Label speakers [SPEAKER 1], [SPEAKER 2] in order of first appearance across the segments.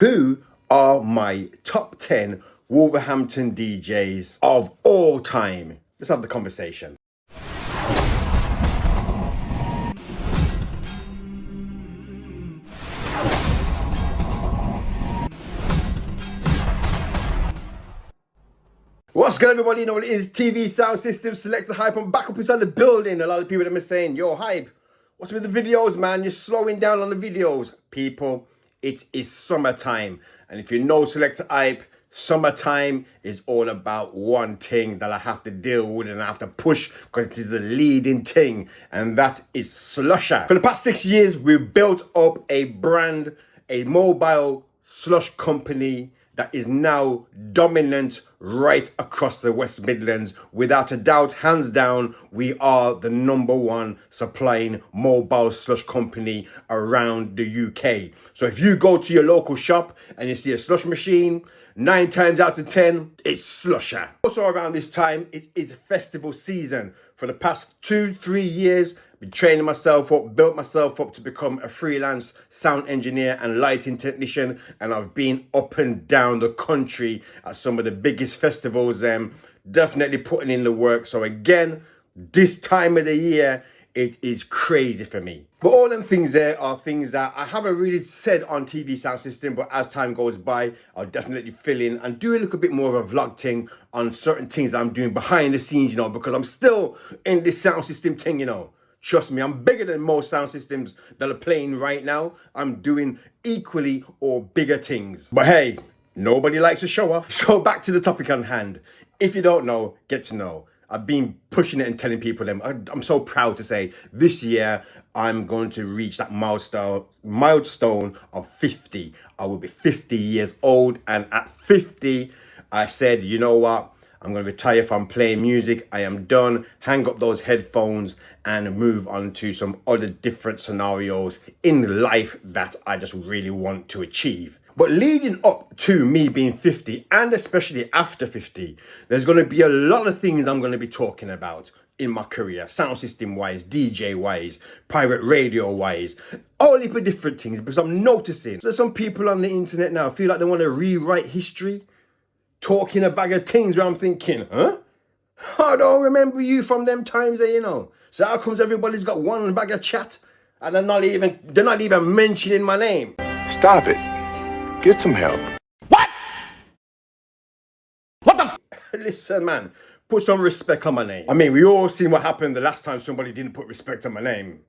[SPEAKER 1] Who are my top 10 Wolverhampton DJs of all time? Let's have the conversation. What's good, everybody? You know what it is? TV sound system, selector hype. I'm back up inside the building. A lot of people have been saying, yo, hype, what's with the videos, man? You're slowing down on the videos. People, it is summertime. And if you know selector hype, summertime is all about one thing that I have to deal with and I have to push because it is the leading thing. And that is Slusher. For the past 6 years, we've built up a brand, a mobile slush company that is now dominant right across the West Midlands. Without a doubt, hands down, we are the #1 supplying mobile slush company around the UK. So if you go to your local shop and you see a slush machine, 9 times out of 10, it's Slusher. Also around this time, it is festival season. For the past 2-3 years, been training myself up, built myself up to become a freelance sound engineer and lighting technician, and I've been up and down the country at some of the biggest festivals, definitely putting in the work. So again, this time of the year, it is crazy for me. But all them things there are things that I haven't really said on TV sound system, but as time goes by, I'll definitely fill in and do a little bit more of a vlog thing on certain things that I'm doing behind the scenes, because I'm still in this sound system thing, Trust me, I'm bigger than most sound systems that are playing right now. I'm doing equally or bigger things. But hey, nobody likes to show off. So back to the topic on hand. If you don't know, get to know. I've been pushing it and telling people them. I'm so proud to say this year I'm going to reach that milestone of 50. I will be 50 years old, and at 50, I said, you know what? I'm going to retire from playing music. I am done. Hang up those headphones and move on to some other different scenarios in life that I just really want to achieve. But leading up to me being 50, and especially after 50, there's going to be a lot of things I'm going to be talking about in my career, sound system wise, DJ wise, pirate radio wise, all heap of different things, because I'm noticing there's some people on the internet now feel like they want to rewrite history, talking a bag of things where I'm thinking, huh? I don't remember you from them times there, So how comes everybody's got one bag of chat and they're not even mentioning my name?
[SPEAKER 2] Stop it. Get some help.
[SPEAKER 1] What the Listen, man, put some respect on my name. I mean, we all seen what happened the last time somebody didn't put respect on my name.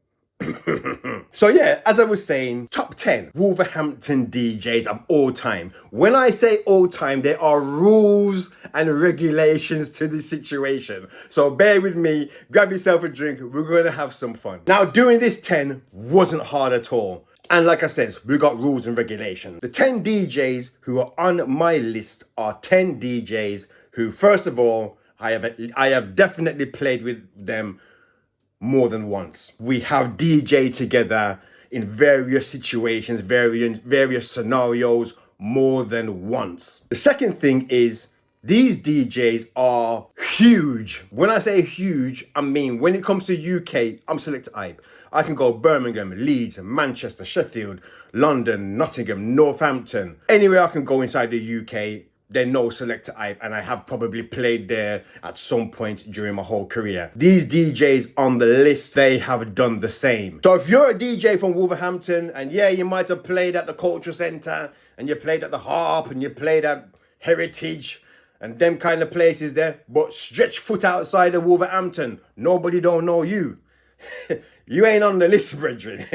[SPEAKER 1] So yeah, as I was saying, top 10 Wolverhampton DJs of all time. When I say all time, there are rules and regulations to this situation. So bear with me, grab yourself a drink, we're going to have some fun. Now, doing this 10 wasn't hard at all. And like I said, we got rules and regulations. The 10 DJs who are on my list are 10 DJs who, first of all, I have definitely played with them more than once. We have DJ together in various situations, various scenarios more than once. The second thing is these DJs are huge. When I say huge, I mean when it comes to UK, I'm selector hype. I can go Birmingham, Leeds, Manchester, Sheffield, London, Nottingham, Northampton. Anywhere I can go inside the UK, they know selector hype, and I have probably played there at some point during my whole career. These DJs on the list, they have done the same. So if you're a DJ from Wolverhampton, and yeah, you might have played at the Culture Centre, and you played at the Harp, and you played at Heritage, and them kind of places there, but stretch foot outside of Wolverhampton, nobody don't know you. You ain't on the list, brethren.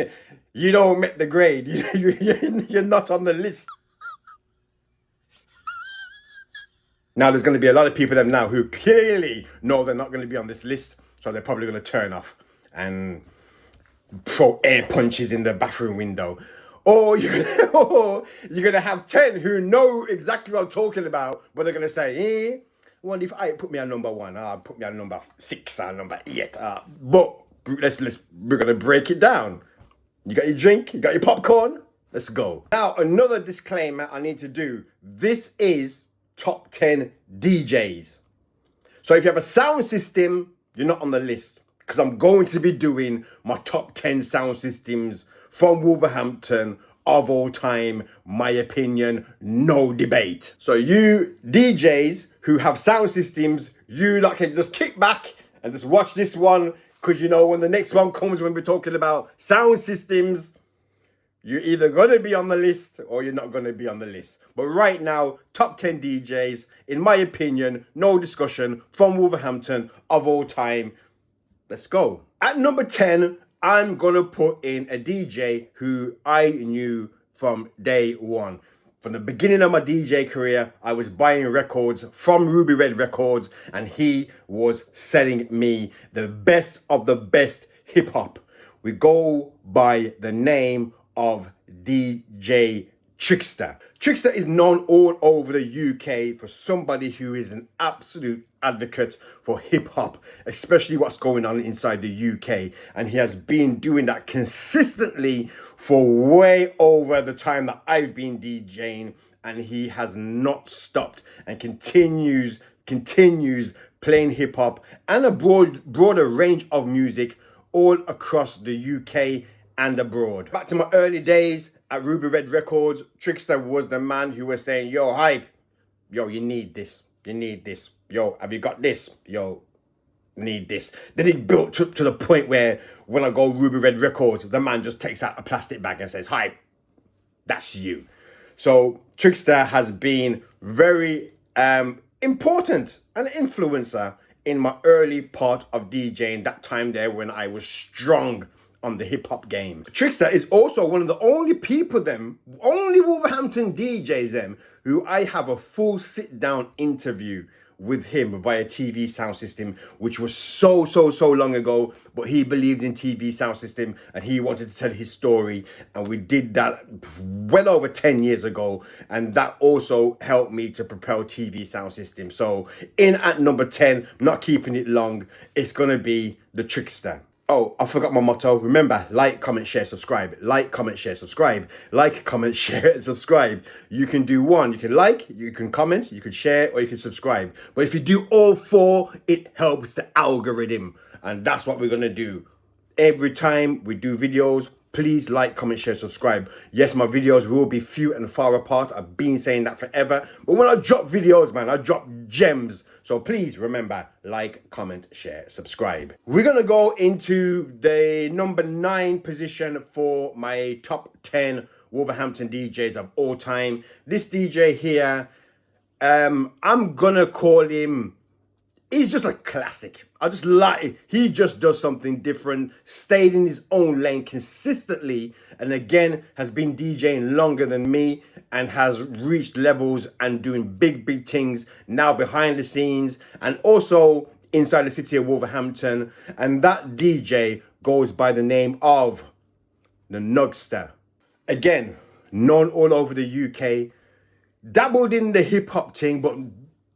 [SPEAKER 1] You don't make the grade. You're not on the list. Now, there's going to be a lot of people now who clearly know they're not going to be on this list, so they're probably going to turn off and throw air punches in the bathroom window. Or you're going to have 10 who know exactly what I'm talking about, but they're going to say, well, if I put me on number 1, put me on number 6 or number 8. But we're going to break it down. You got your drink? You got your popcorn? Let's go. Now, another disclaimer I need to do. This is top 10 DJs. So if you have a sound system, you're not on the list, because I'm going to be doing my top 10 sound systems from Wolverhampton of all time. My opinion, no debate. So you DJs who have sound systems, you lot can just kick back and just watch this one, because you know when the next one comes, when we're talking about sound systems, you're either going to be on the list or you're not going to be on the list. But right now, top 10 DJs, in my opinion, no discussion, from Wolverhampton of all time. Let's go. At number 10, I'm going to put in a DJ who I knew from day one. From the beginning of my DJ career, I was buying records from Ruby Red Records, and he was selling me the best of the best hip hop. We go by the name of DJ Trickster. Trickster is known all over the UK for somebody who is an absolute advocate for hip hop, especially what's going on inside the UK. And he has been doing that consistently for way over the time that I've been DJing, and he has not stopped and continues playing hip hop and a broader range of music all across the UK and abroad. Back to my early days at Ruby Red Records, Trickster was the man who was saying, yo, hype, yo, you need this, yo, have you got this, yo, need this. Then it built up to the point where when I go Ruby Red Records, the man just takes out a plastic bag and says, hype, that's you. So Trickster has been very important, an influencer in my early part of DJing, that time there when I was strong on the hip hop game. Trickster is also one of the only people only Wolverhampton DJs who I have a full sit down interview with him via TV sound system, which was so long ago, but he believed in TV sound system and he wanted to tell his story, and we did that well over 10 years ago, and that also helped me to propel TV sound system. So in at number 10, not keeping it long, it's gonna be the Trickster. Oh, I forgot my motto. Remember, like, comment, share, subscribe. Like, comment, share, subscribe. Like, comment, share, and subscribe. You can do one. You can like, you can comment, you can share, or you can subscribe. But if you do all four, it helps the algorithm. And that's what we're going to do. Every time we do videos, please like, comment, share, subscribe. Yes, my videos will be few and far apart. I've been saying that forever. But when I drop videos, man, I drop gems. So please remember, like, comment, share, subscribe. We're going to go into the number 9 position for my top 10 Wolverhampton DJs of all time. This DJ here, I'm going to call him, he's just a classic. I just like it. He just does something different, stayed in his own lane consistently, and again, has been DJing longer than me and has reached levels and doing big things now behind the scenes and also inside the city of Wolverhampton. And that DJ goes by the name of the Nogster. Again, known all over the UK, dabbled in the hip hop thing, but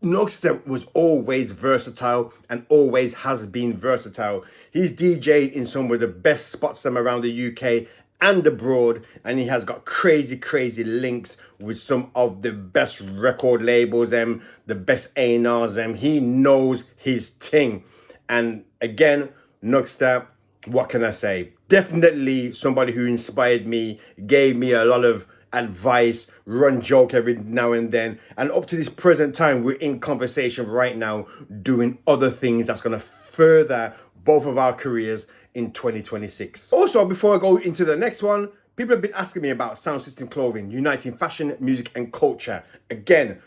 [SPEAKER 1] Nogster was always versatile and always has been versatile. He's DJed in some of the best spots around the UK and abroad, and he has got crazy links with some of the best record labels, the best A&Rs. He knows his thing. And again, Nogster, what can I say? Definitely somebody who inspired me, gave me a lot of advice, run joke every now and then, and up to this present time we're in conversation right now doing other things that's going to further both of our careers in 2026. Also, before I go into the next one, people have been asking me about Sound System Clothing, uniting fashion, music and culture. Again,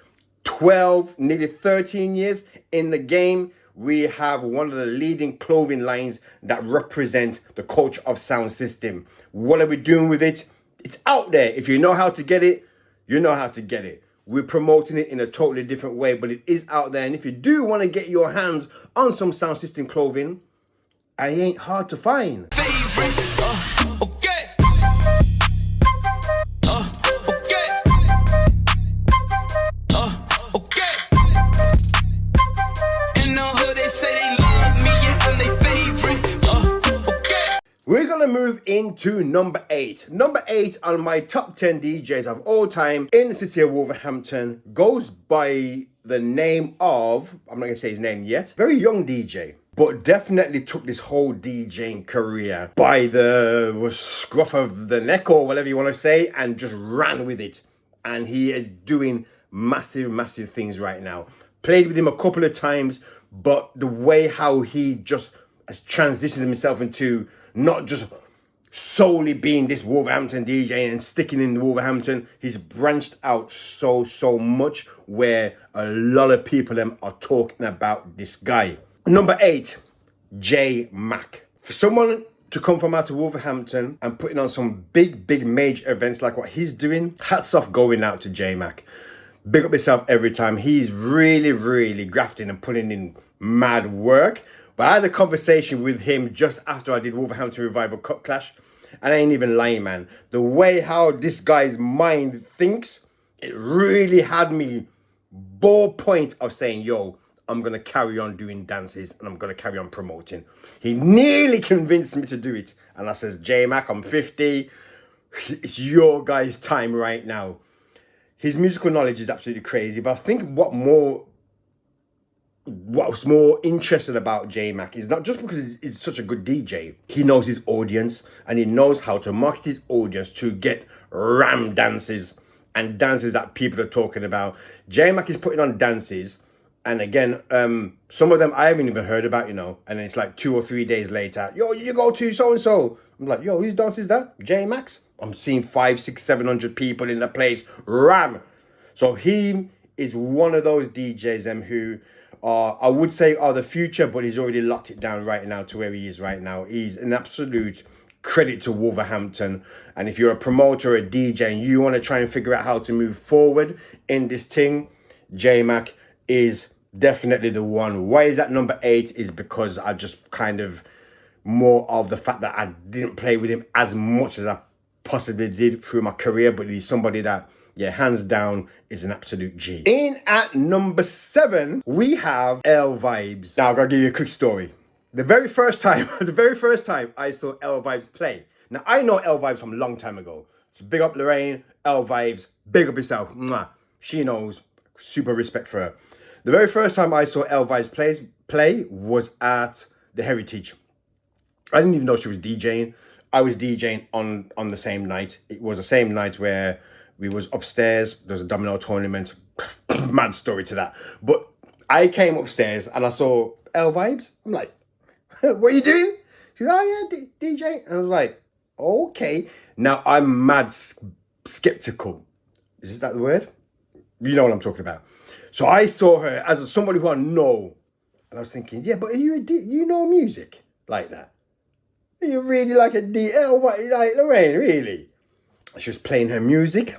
[SPEAKER 1] 12, nearly 13 years in the game. We have one of the leading clothing lines that represent the culture of Sound System. What are we doing with it? It's out there. If you know how to get it, you know how to get it. We're promoting it in a totally different way, but it is out there. And if you do want to get your hands on some Sound System clothing, I ain't hard to find. We're gonna move into number 8. Number 8 on my top 10 DJs of all time in the city of Wolverhampton goes by the name of, I'm not gonna say his name yet, very young DJ. but definitely took this whole DJing career by the scruff of the neck or whatever you want to say and just ran with it. And he is doing massive things right now. Played with him a couple of times, but the way how he just has transitioned himself into not just solely being this Wolverhampton DJ and sticking in Wolverhampton, he's branched out so much where a lot of people are talking about this guy. Number 8, JMack. For someone to come from out of Wolverhampton and putting on some big major events like what he's doing, hats off going out to JMack. Big up yourself every time. He's really grafting and putting in mad work. But I had a conversation with him just after I did Wolverhampton Revival Cup Clash, and I ain't even lying, man. The way how this guy's mind thinks, it really had me ballpoint of saying, yo, I'm going to carry on doing dances and I'm going to carry on promoting. He nearly convinced me to do it. And I says, JMack, I'm 50. It's your guy's time right now. His musical knowledge is absolutely crazy. But I think what's more interesting about JMack is not just because he's such a good DJ. He knows his audience and he knows how to market his audience to get ram dances and dances that people are talking about. JMack is putting on dances. And again, some of them I haven't even heard about, you know. And then it's like 2 or 3 days later, yo, you go to so-and-so. I'm like, yo, whose dance is that? JMack's? I'm seeing 500, 600, 700 people in the place. Ram. So he is one of those DJs who are, I would say, are the future, but he's already locked it down right now to where he is right now. He's an absolute credit to Wolverhampton. And if you're a promoter or a DJ and you want to try and figure out how to move forward in this thing, JMack is definitely the one. Why is that number 8 is because I just kind of more of the fact that I didn't play with him as much as I possibly did through my career, but he's somebody that, yeah, hands down is an absolute G. In at number 7, we have L Vibes. Now, I'm going to give you a quick story. The very first time I saw L Vibes play. Now, I know L Vibes from a long time ago. So big up Lorraine, L Vibes, big up yourself. Mwah. She knows, super respect for her. The very first time I saw L Vibes play was at the Heritage. I didn't even know she was DJing. I was DJing on the same night. It was the same night where we was upstairs. There was a domino tournament. Mad story to that. But I came upstairs and I saw L Vibes. I'm like, what are you doing? She's like, oh yeah, DJ. And I was like, okay. Now I'm mad skeptical. Is that the word? You know what I'm talking about. So I saw her as somebody who I know. And I was thinking, yeah, but are you you know music like that? Are you really like a DL? What, like Lorraine, really? She was playing her music.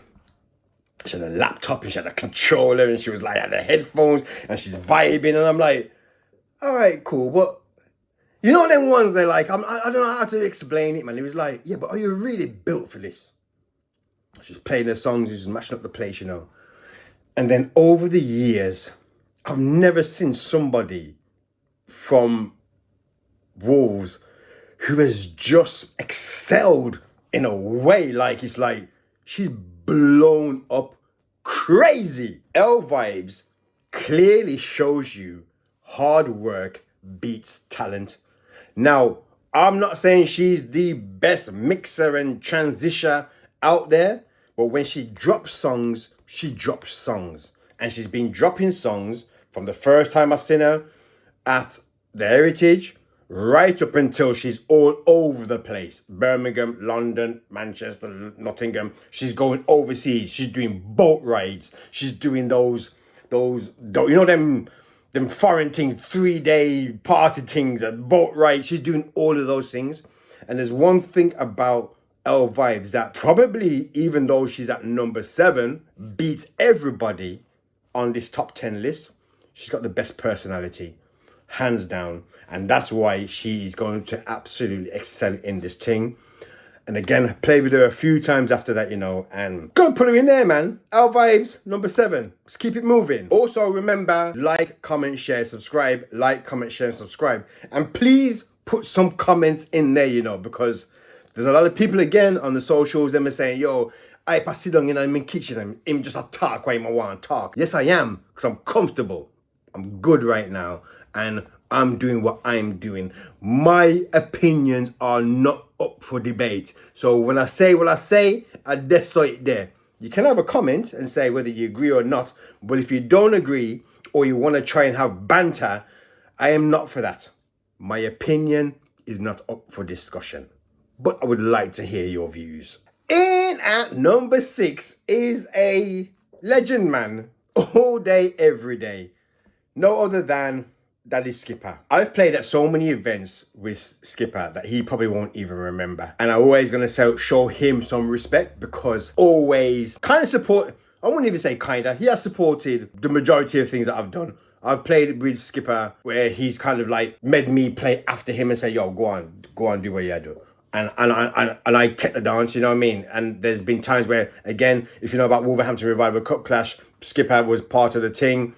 [SPEAKER 1] She had a laptop and she had a controller and she was like had the headphones and she's vibing. And I'm like, all right, cool. But you know them ones they're like, I don't know how to explain it, man. It was like, yeah, but are you really built for this? She's playing her songs, she's mashing up the place, you know. And then over the years, I've never seen somebody from Wolves who has just excelled in a way. Like, it's like she's blown up crazy. L Vibes clearly shows you hard work beats talent. Now, I'm not saying she's the best mixer and transitioner out there, but when she drops songs, she drops songs. And she's been dropping songs from the first time I seen her at the Heritage right up until she's all over the place. Birmingham, London, Manchester, Nottingham. She's going overseas. She's doing boat rides. She's doing those you know them foreign things, 3-day party things, boat rides. She's doing all of those things. And there's one thing about L Vibes that probably, even though she's at number 7, beats everybody on this top 10 list. She's got the best personality, hands down. And that's why she's going to absolutely excel in this thing. And again, I played with her a few times after that, you know, and gotta put her in there, man. L Vibes, number 7. Let's keep it moving. Also, remember, like, comment, share, subscribe. Like, comment, share, and subscribe. And please put some comments in there, you know, because there's a lot of people, again, on the socials, them are saying, yo, I pass it down in my kitchen and him just a talk while I want to talk. Yes, I am, because I'm comfortable. I'm good right now. And I'm doing what I'm doing. My opinions are not up for debate. So when I say what I say, I just saw it there. You can have a comment and say whether you agree or not. But if you don't agree or you want to try and have banter, I am not for that. My opinion is not up for discussion. But I would like to hear your views. In at number 6 is a legend, man. All day, every day. No other than Daddy Skipper. I've played at so many events with Skipper that he probably won't even remember. And I'm always going to show him some respect because always kind of support, I wouldn't even say kinda, he has supported the majority of things that I've done. I've played with Skipper where he's kind of like made me play after him and say, yo, go on, do what you do. And I take the dance, you know what I mean? And there's been times where, again, if you know about Wolverhampton Revival Cup Clash, Skipper was part of the thing.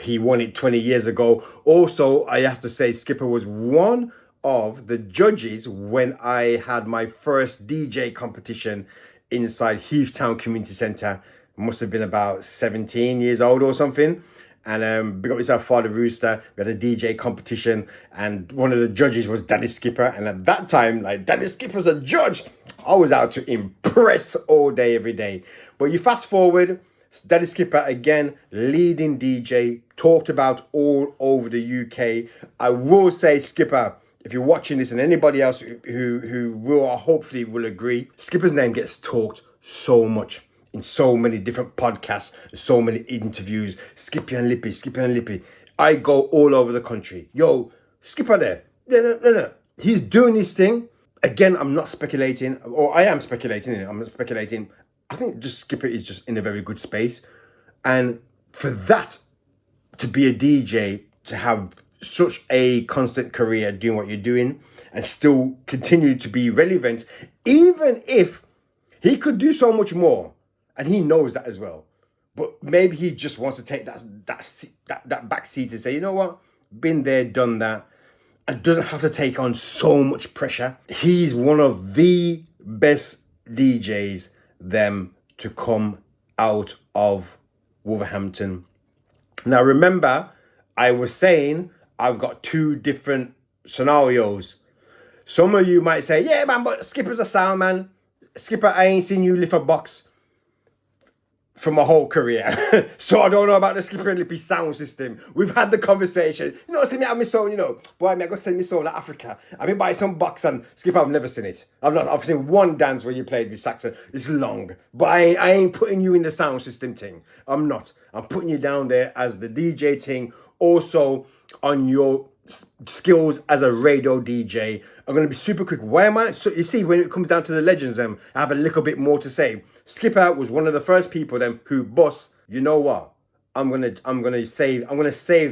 [SPEAKER 1] He won it 20 years ago. Also, I have to say, Skipper was one of the judges when I had my first DJ competition inside Heathtown Community Centre. Must have been about 17 years old or something. And big up yourself, Father Rooster. We had a DJ competition, and one of the judges was Daddy Skipper. And at that time, like, Daddy Skipper's a judge. I was out to impress all day, every day. But you fast forward, Daddy Skipper, again, leading DJ, talked about all over the UK. I will say, Skipper, if you're watching this, and anybody else who will or hopefully will agree, Skipper's name gets talked so much in so many different podcasts, so many interviews. Skippy and Lippy. I go all over the country. Yo, Skipper there. No. He's doing his thing. Again, I'm not speculating, or I am speculating. I'm not speculating. I think just Skipper is just in a very good space. And for that to be a DJ, to have such a constant career doing what you're doing and still continue to be relevant, even if he could do so much more, and he knows that as well. But maybe he just wants to take that back seat and say, you know what? Been there, done that. And doesn't have to take on so much pressure. He's one of the best DJs them to come out of Wolverhampton. Now remember, I was saying I've got 2 different scenarios. Some of you might say, yeah man, but Skipper's a sound man. Skipper, I ain't seen you lift a box for my whole career. So I don't know about the Skipper and Lippy sound system. We've had the conversation. You know, see me have my sound, you know. Boy, I go send me sound to Africa. I've been buy some box, and Skipper, I've never seen it. I've seen one dance where you played with saxophone. It's long. But I ain't putting you in the sound system thing. I'm not. I'm putting you down there as the DJ thing. Also on your skills as a radio DJ. I'm going to be super quick. Why am I? So you see, when it comes down to the legends, I have a little bit more to say. Skipper was one of the first people who boss. You know what? I'm gonna save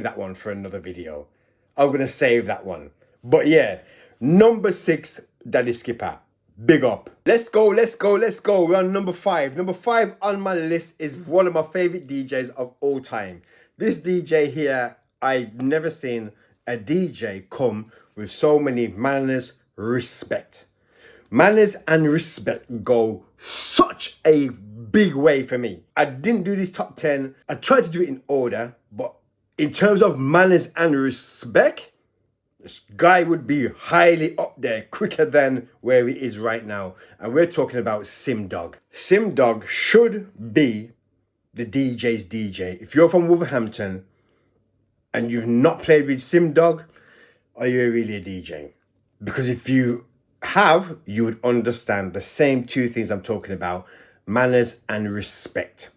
[SPEAKER 1] that one for another video. I'm gonna save that one. But yeah, number 6, Daddy Skipper. Big up. Let's go. We're on number 5. Number 5 on my list is one of my favorite DJs of all time. This DJ here, I've never seen a DJ come with so many manners, respect. Manners and respect go such a big way for me. I didn't do this top 10. I tried to do it in order, but in terms of manners and respect, this guy would be highly up there, quicker than where he is right now. And we're talking about Simdog. Simdog should be the DJ's DJ. If you're from Wolverhampton and you've not played with Simdog, are you really a DJ? Because if you have, you would understand the same 2 things I'm talking about: manners and respect.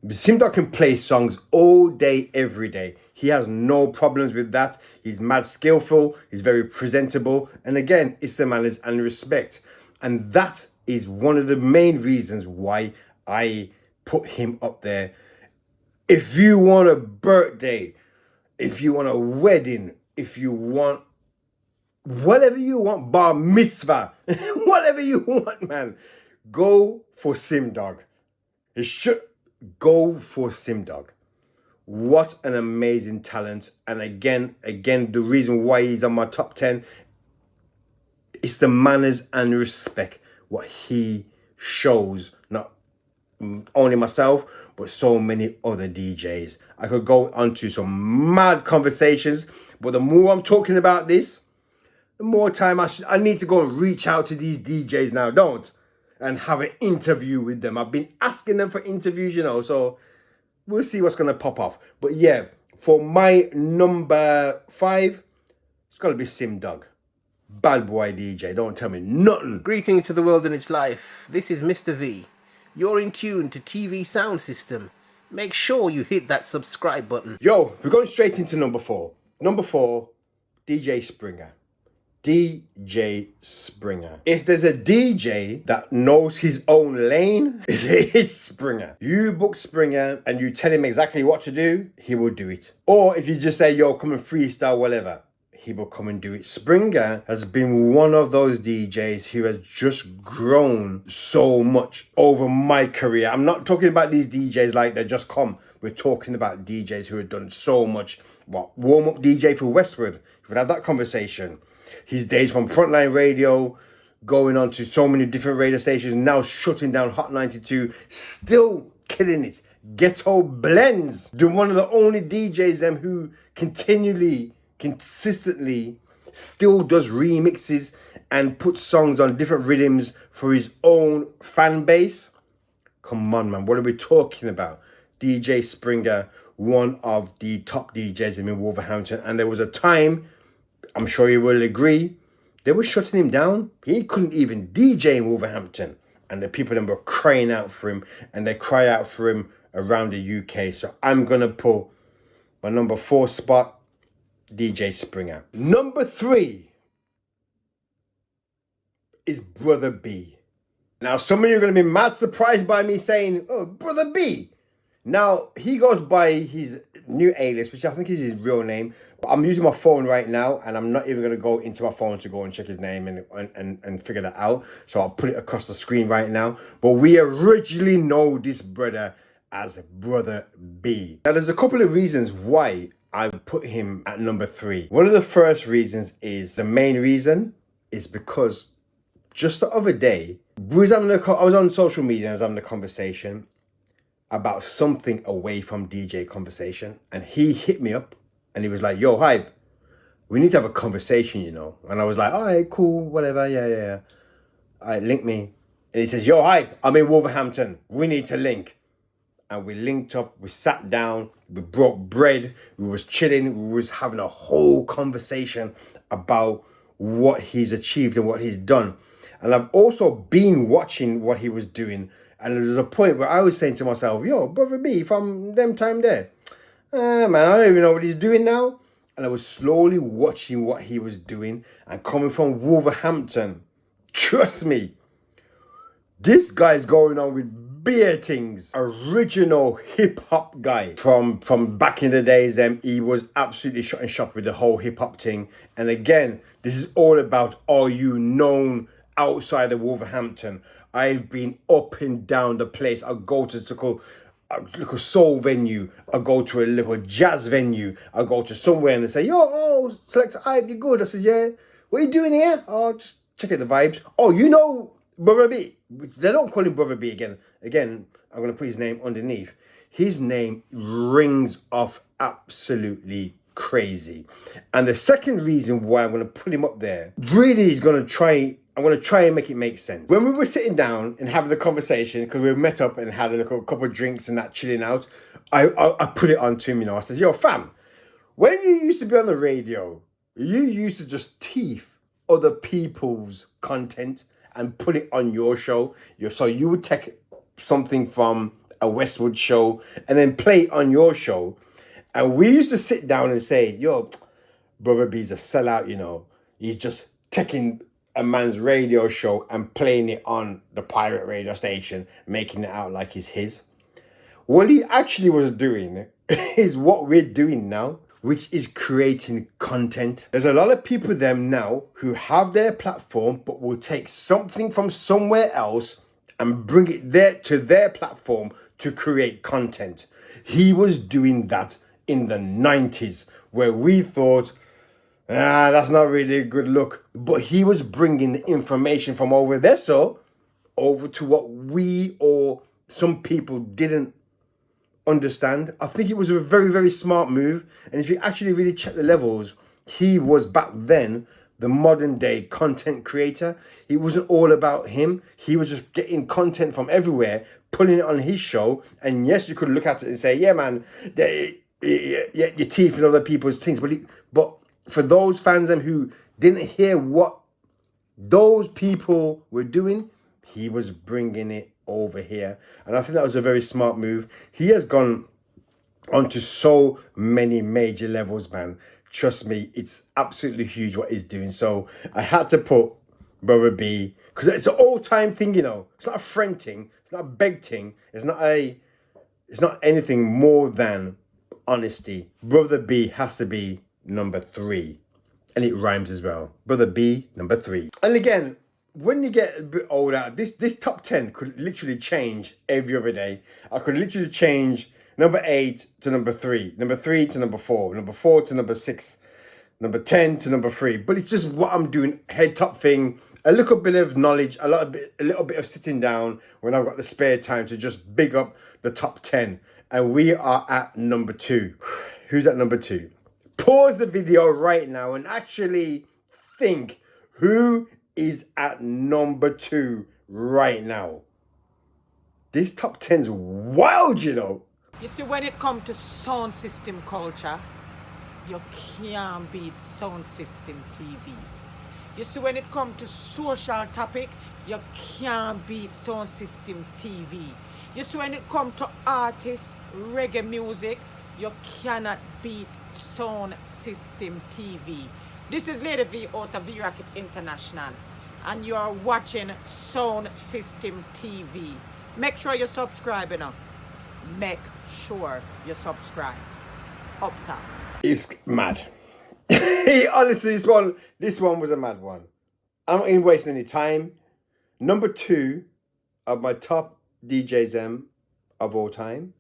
[SPEAKER 1] Simdog can play songs all day, every day. He has no problems with that. He's mad skillful. He's very presentable. And again, it's the manners and respect. And that is one of the main reasons why I put him up there. If you want a birthday, if you want a wedding, if you want whatever you want, bar mitzvah, whatever you want, man, go for Simdog. You should go for Simdog. What an amazing talent. And again, the reason why he's on my top 10 is the manners and respect, what he shows, not only myself, but so many other DJs. I could go on to some mad conversations, but the more I'm talking about this, the more time I need to go and reach out to these DJs now, and have an interview with them. I've been asking them for interviews, you know, so we'll see what's going to pop off. But yeah, for my number 5, it's got to be Sim Dog. Bad boy DJ, don't tell me nothing.
[SPEAKER 3] Greetings to the world and its life. This is Mr. V. You're in tune to TV Sound System. Make sure you hit that subscribe button.
[SPEAKER 1] Yo, we're going straight into number 4. Number 4, DJ Springer. DJ Springer. If there's a DJ that knows his own lane, it is Springer. You book Springer and you tell him exactly what to do, he will do it. Or if you just say, yo, come and freestyle, whatever, he will come and do it. Springer has been one of those DJs who has just grown so much over my career. I'm not talking about these DJs like they just come. We're talking about DJs who have done so much. What, warm-up DJ for Westwood? We've had that conversation. His days from Frontline Radio, going on to so many different radio stations, now shutting down Hot 92, still killing it. Ghetto Blends, doing one of the only DJs who consistently still does remixes and puts songs on different rhythms for his own fan base. Come on, man, what are we talking about? DJ Springer, one of the top DJs in Wolverhampton, and there was a time, I'm sure you will agree, they were shutting him down. He couldn't even DJ in Wolverhampton, and the people then were crying out for him, and they cry out for him around the UK. So I'm gonna pull my number 4 spot, DJ Springer. Number 3 is Brother B. Now, some of you are going to be mad surprised by me saying, oh, Brother B. Now, he goes by his new alias, which I think is his real name. But I'm using my phone right now, and I'm not even going to go into my phone to go and check his name and figure that out. So I'll put it across the screen right now. But we originally know this brother as Brother B. Now, there's a couple of reasons why I put him at number 3. One of the first reasons is, the main reason is because just the other day, I was on social media and I was having a conversation about something away from DJ conversation, and he hit me up and he was like, yo, Hype, we need to have a conversation, you know. And I was like, all right, cool, whatever, yeah. All right, link me. And he says, yo, Hype, I'm in Wolverhampton, we need to link. And we linked up, we sat down, we broke bread, we was chilling, we was having a whole conversation about what he's achieved and what he's done. And I've also been watching what he was doing. And there was a point where I was saying to myself, yo, Brother B, from them time there, man, I don't even know what he's doing now. And I was slowly watching what he was doing. And coming from Wolverhampton, trust me, this guy's going on with beer things. Original hip-hop guy from back in the days. He was absolutely shut and shop with the whole hip-hop thing. And again, this is all about, are you known outside of Wolverhampton? I've been up and down the place. I go to a little soul venue. I go to a little jazz venue. I go to somewhere and they say, yo, Selector Hype, you good? I said, yeah. What are you doing here? Oh, just check out the vibes. Oh, you know Brother B. They don't call him Brother B again. Again, I'm going to put his name underneath. His name rings off absolutely crazy. And the second reason why I'm going to put him up there really is I'm going to try and make it make sense. When we were sitting down and having a conversation, because we met up and had a couple of drinks and that, chilling out, I put it on to him, you know. I says, yo, fam, when you used to be on the radio, you used to just teeth other people's content and put it on your show. So you would take something from a Westwood show and then play it on your show. And we used to sit down and say, yo, Brother B's a sellout, you know. He's just taking a man's radio show and playing it on the pirate radio station, making it out like it's his. What he actually was doing is what we're doing now, which is creating content. There's a lot of people now who have their platform, but will take something from somewhere else and bring it there to their platform to create content. He was doing that in the 90s, where we thought, that's not really a good look. But he was bringing the information from over there, so over to what we or some people didn't understand. I think it was a very, very smart move. And if you actually really check the levels, he was back then the modern day content creator. It wasn't all about him. He was just getting content from everywhere, putting it on his show. And yes, you could look at it and say, yeah, man, your teeth in other people's things. But for those fans who didn't hear what those people were doing, he was bringing it over here. And I think that was a very smart move. He has gone onto so many major levels, man. Trust me, it's absolutely huge what he's doing. So I had to put Brother B, because it's an all-time thing, you know. It's not a friend thing. It's not a beg thing. It's not anything more than honesty. Brother B has to be number 3. And it rhymes as well. Brother B, number 3. And again, when you get a bit older, this top 10 could literally change every other day. I could literally change number 8 to number 3, number 3 to number 4, number 4 to number 6, number 10 to number 3. But it's just what I'm doing, head top thing, a little bit of knowledge, a little bit of sitting down when I've got the spare time to just big up the top 10. And we are at number 2. Who's at number 2? Pause the video right now and actually think who is at number 2 right now. This top 10's wild, you know.
[SPEAKER 4] You see, when it comes to sound system culture, you can't beat sound system TV. You see, when it comes to social topic, you can't beat sound system TV. You see, when it comes to artists, reggae music, you cannot beat sound system TV. This is Lady V out of V-Rocket International, and you are watching Sound System TV. Make sure you subscribe, you know. Make sure you subscribe. Up top.
[SPEAKER 1] It's mad. Honestly, this one was a mad one. I'm not even wasting any time. Number 2 of my top DJs of all time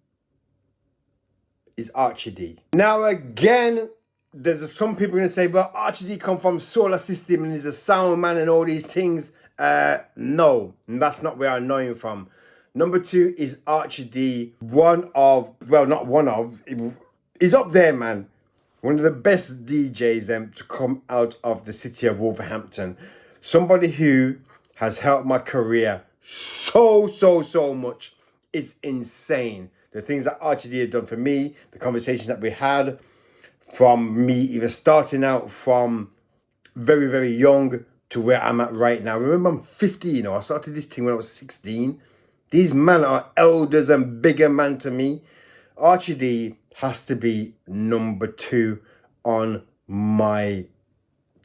[SPEAKER 1] is Archie D. Now again, there's some people going to say, well, Archie D come from Solar System and he's a sound man and all these things. No, that's not where I know him from. Number 2 is Archie D. He's up there, man. One of the best DJs to come out of the city of Wolverhampton. Somebody who has helped my career so much. It's insane. The things that Archie D has done for me, the conversations that we had, from me even starting out from very, very young to where I'm at right now. Remember, I'm 50, you know. I started this thing when I was 16. These men are elders and bigger man to me. Archie D has to be number 2 on my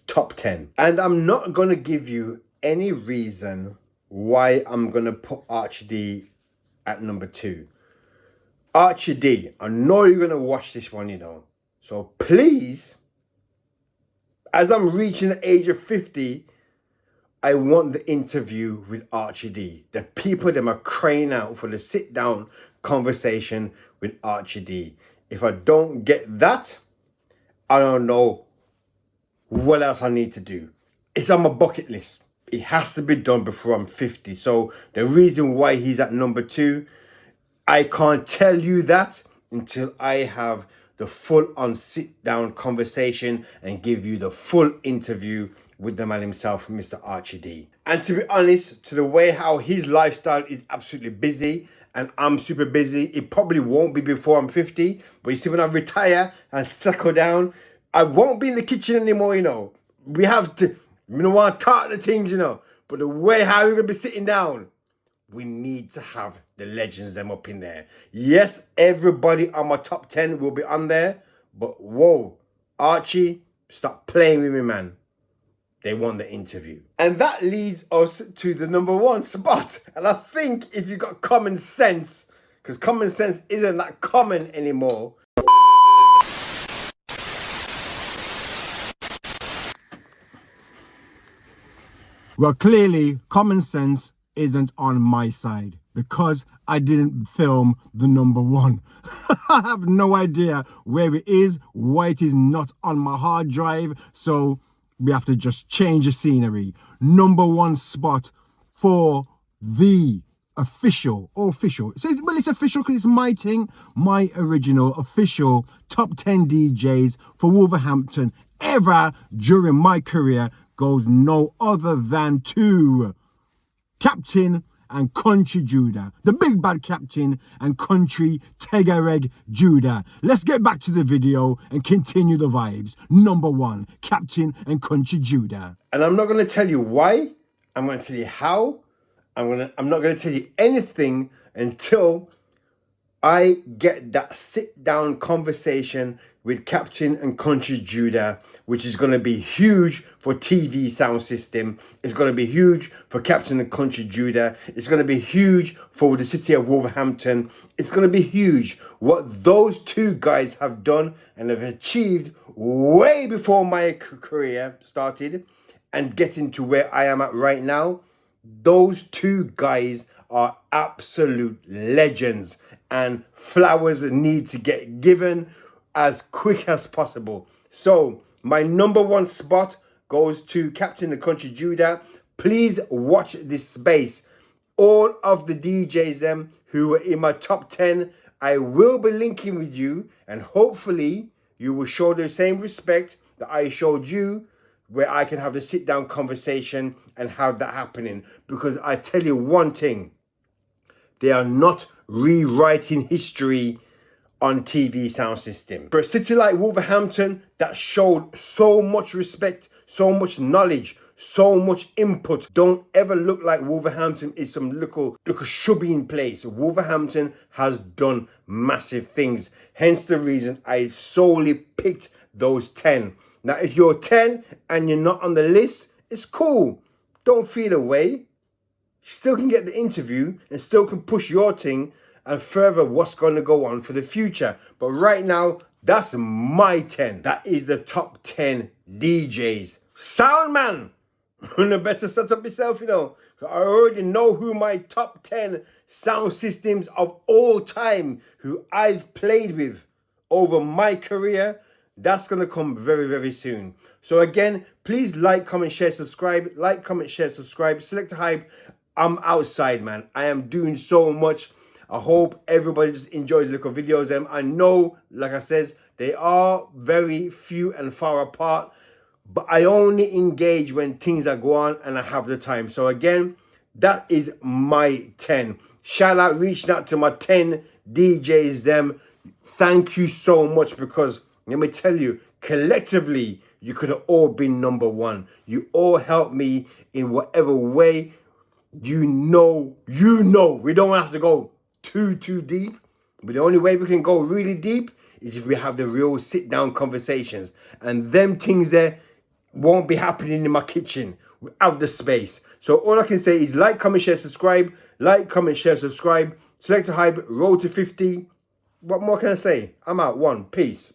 [SPEAKER 1] top 10. And I'm not going to give you any reason why I'm going to put Archie D at number 2. Archie D, I know you're going to watch this one, you know. So please, as I'm reaching the age of 50, I want the interview with Archie D. The people them are crying out for the sit-down conversation with Archie D. If I don't get that, I don't know what else I need to do. It's on my bucket list. It has to be done before I'm 50. So the reason why he's at number 2, I can't tell you that until I have the full-on sit-down conversation and give you the full interview with the man himself, Mr. Archie D. And to be honest, to the way how his lifestyle is absolutely busy, and I'm super busy, it probably won't be before I'm 50. But you see, when I retire and settle down, I won't be in the kitchen anymore, you know. We have to, we don't want to talk the things, you know. But the way how we're going to be sitting down, we need to have the legends them up in there. Yes, everybody on my top 10 will be on there. But whoa, Archie, stop playing with me, man. They won the interview. And that leads us to the number 1 spot. And I think if you've got common sense, because common sense isn't that common anymore.
[SPEAKER 5] Well, clearly, common sense isn't on my side because I didn't film the number 1. I have no idea where it is, why it is not on my hard drive. So we have to just change the scenery. Number 1 spot for the official. It says, well, it's official because it's my thing, my original official top 10 DJs for Wolverhampton ever during my career goes no other than to Captain and Country Judah, the big bad Captain and Country Tegareg Judah. Let's get back to the video and continue the vibes. Number 1, Captain and Country Judah.
[SPEAKER 1] And I'm not going to tell you why. I'm going to tell you how. I'm not going to tell you anything until I get that sit-down conversation with Captain and Country Judah, which is going to be huge for TV Sound System. It's going to be huge for Captain and Country Judah. It's going to be huge for the city of Wolverhampton. It's going to be huge what those two guys have done and have achieved way before my career started and getting to where I am at right now. Those two guys are absolute legends, and flowers need to get given as quick as possible. So my number 1 spot goes to Captain the Country Judah. Please watch this space. All of the DJs who were in my top 10, I will be linking with you, and hopefully you will show the same respect that I showed you, where I can have the sit down conversation and have that happening. Because I tell you one thing, they are not rewriting history on TV Sound System. For a city like Wolverhampton that showed so much respect, so much knowledge, so much input, don't ever look like Wolverhampton is some little shubbing place. Wolverhampton has done massive things. Hence the reason I solely picked those 10. Now, if you're 10 and you're not on the list, it's cool. Don't feel away. You still can get the interview and still can push your thing and further what's going to go on for the future. But right now, that's my 10. That is the top 10 DJs. Sound man, you better set up yourself, you know. So I already know who my top 10 sound systems of all time, who I've played with over my career. That's going to come very, very soon. So again, please like, comment, share, subscribe. Like, comment, share, subscribe. Selector Hype. I'm outside, man. I am doing so much. I hope everybody just enjoys the little videos. I know, like I says, they are very few and far apart. But I only engage when things are going on and I have the time. So again, that is my 10. Shout out, reaching out to my 10 DJs. Thank you so much, because let me tell you, collectively, you could have all been number 1. You all helped me in whatever way. You know. We don't have to go too deep. But the only way we can go really deep is if we have the real sit-down conversations. And them things there won't be happening in my kitchen without the space. So all I can say is like, comment, share, subscribe. Like, comment, share, subscribe. Selector Hype, road to 50. What more can I say? I'm out. 1. Peace.